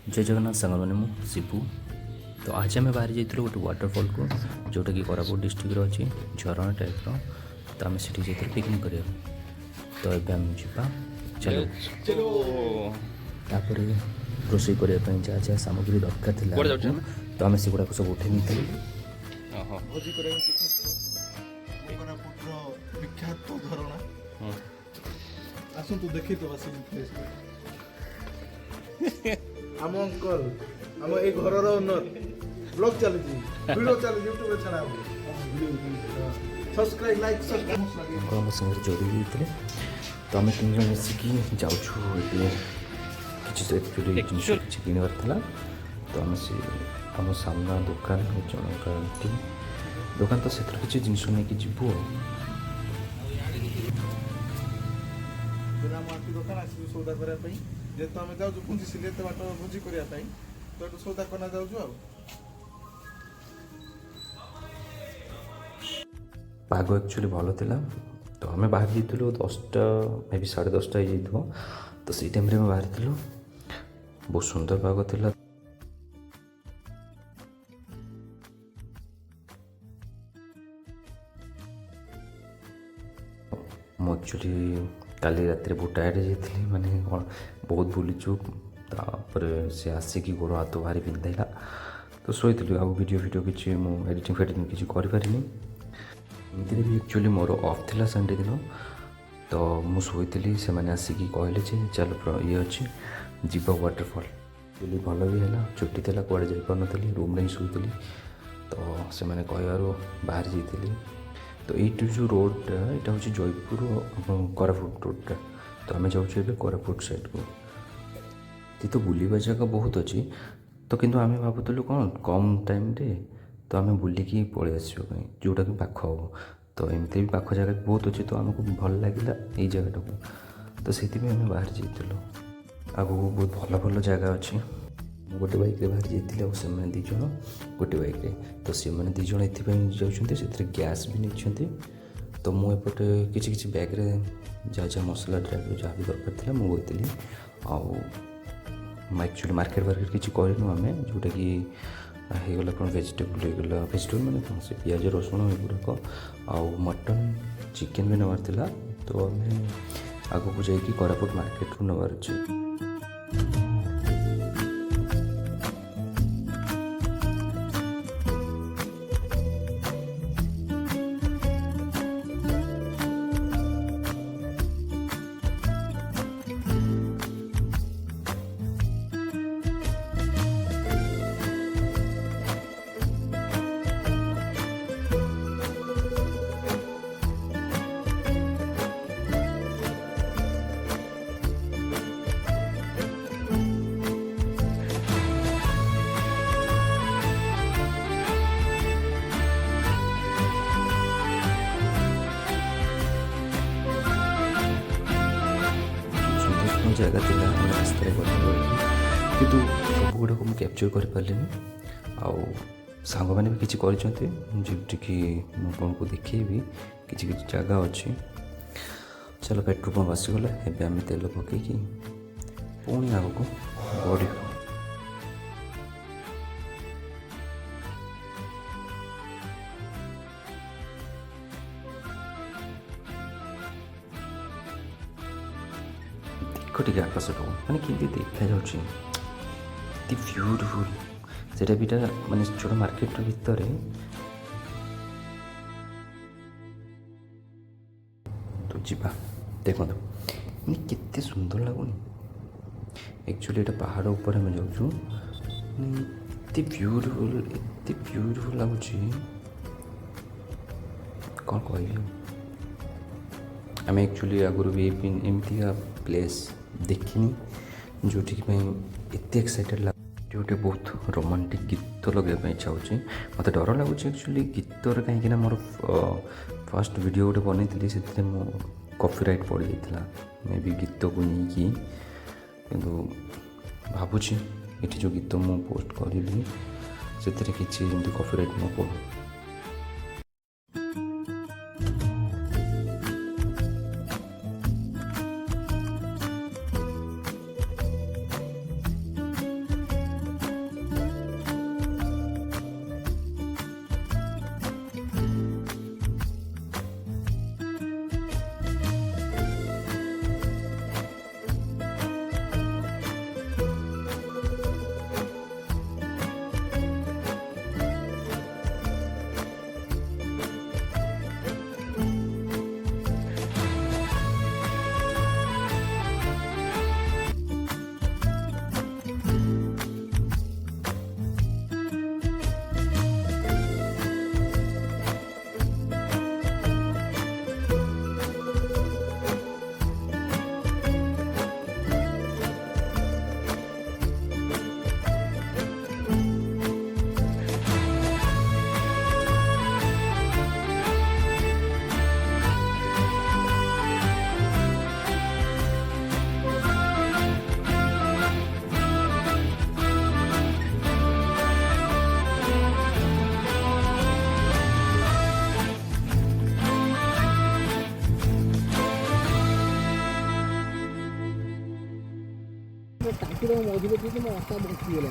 जय जगन्नाथ सांग मैंने मु शिबू। तो आज आम बाहरी जाइए गोटे वाटरफल को जोटा कि कोरापुट डिस्ट्रिक्ट अच्छी झरणा टाइप तो आम से पिकनिक करा। तो ये आम जा चलो तापर रोषे करने जहाँ जहाँ सामग्री दरकार थी तो आम से गुड़ाक सब उठे नहीं विख्यात झरणा आसतु देखी तो आम अंकल आम ए घर ओनर ब्लॉग चलती वीडियो चल यूट्यूब रे छड़ा सब्सक्राइब लाइक सब्सक्राइब संगे जोड़ी देते तो आम तीन जन मिसिकी जाऊँ किसी किणवार था। तो आम से आम सामना दुकान जन दुकान तो से किसी जिनस नहीं जीवु दुकान आस सौदा करने जेहेतु आम जाऊँ पुंजी सिले बाट भोजी करने तो ये सौदा करना जाऊँ पाग एक्चुअली भल था। तो आम बाहर जाइलु 10टा मे बी 10:30 हो जाइए। तो से टाइम बाहर बहुत सुंदर पाग था। मु एक्चुअली काली रात बहुत टायर्ड जाइए माने बहुत बुलीचु तापर से आसिक गोड़ हाथ भारी पिंधाइला। तो शोली आउ वीडियो किसी एडिटिंग फेडिटिंग किसी करें एमती भी एक्चुअली मोर ऑफ थिला संडे दिन। तो मुझे से मैंने आसिक कहले चल ये अच्छी जीव वाटरफल एक्चुअली भल भी है छुट्टी थी कड़े जापारी रूम नहीं शुली। तो से मैंने कह बाहर जाइए। तो ये जो रोडटा यहाँ हूँ जयपुर कोरापुट रोडटा। तो आम जाऊँ कोरापुट साइड को ये तो बुलवा जगह बहुत अच्छी। तो किंतु आम भावुलु कौन कम टाइम रे तो आम बुलिकी पलि आसवाई जोटा कि पाख हम। तो एमती भी पाख जगह बहुत अच्छी। तो आमको भल लगे ये जगटा को तो से आम बाहर जाइलु। आगू बहुत भल भल जगह अच्छी। गोटे बैक बाहर जाइए से दीज गोटे बैक तो सी मैंने दीज जाते गैस भी नहीं। तो मुझे किसी बैग्रे जहाँ जहाँ मसला ड्राइवर जहाँ भी दरकार था मुझे एक्चुअली मार्केट वार्केट किसी करूँ आम जोटा कि होगला कौन वेजिटेबल मैंने कौन से पिज रसुण एगुड़ाक आउ मटन चिकेन भी नवार था। तो आम आगू जाकि कोरापुट मार्केट रू नवार अच्छे। जगह थी रास्ते कि सब गुड़ाक मुझे कैप्चर कर पारे आउ सांग मैंने भी किसी करके कौन को देखेबी किसी जगह अच्छी। चलो पेट्रोल पंप आसीगला एवं आम तेल पकईकि पुणी आगक बढ़ टे आकाश को मैंने कि देखा जाऊँगी ब्यूटीफुल से माने छोट मार्केट भितर तो जीवा देखो केते सुंदर लगुनि। एक्चुअली ये पहाड़ ऊपर आम जाऊँ एत ब्यूटीफुल लगुच कौन कह आम एक्चुअली आगुरी भी एमती प्लेस देखनी जो एत एक्साइटेड लगे गोटे बहुत रोमांटिक गीत लगे इच्छा हो। मत डर लगुच एक्चुअली गीतर कहीं मोर फर्स्ट वीडियो गोटे बनई से मो कॉपीराइट पड़ जाता मे बी गीत को नहीं कि भावुँ ये जो गीत मु पोस्ट करी से किसी कॉपीराइट न पड़ू। ଟାଙ୍କିର ମଝିରେ ଥିଲି ମୋ ଅଣ୍ଟା ବଞ୍ଚିଗଲା।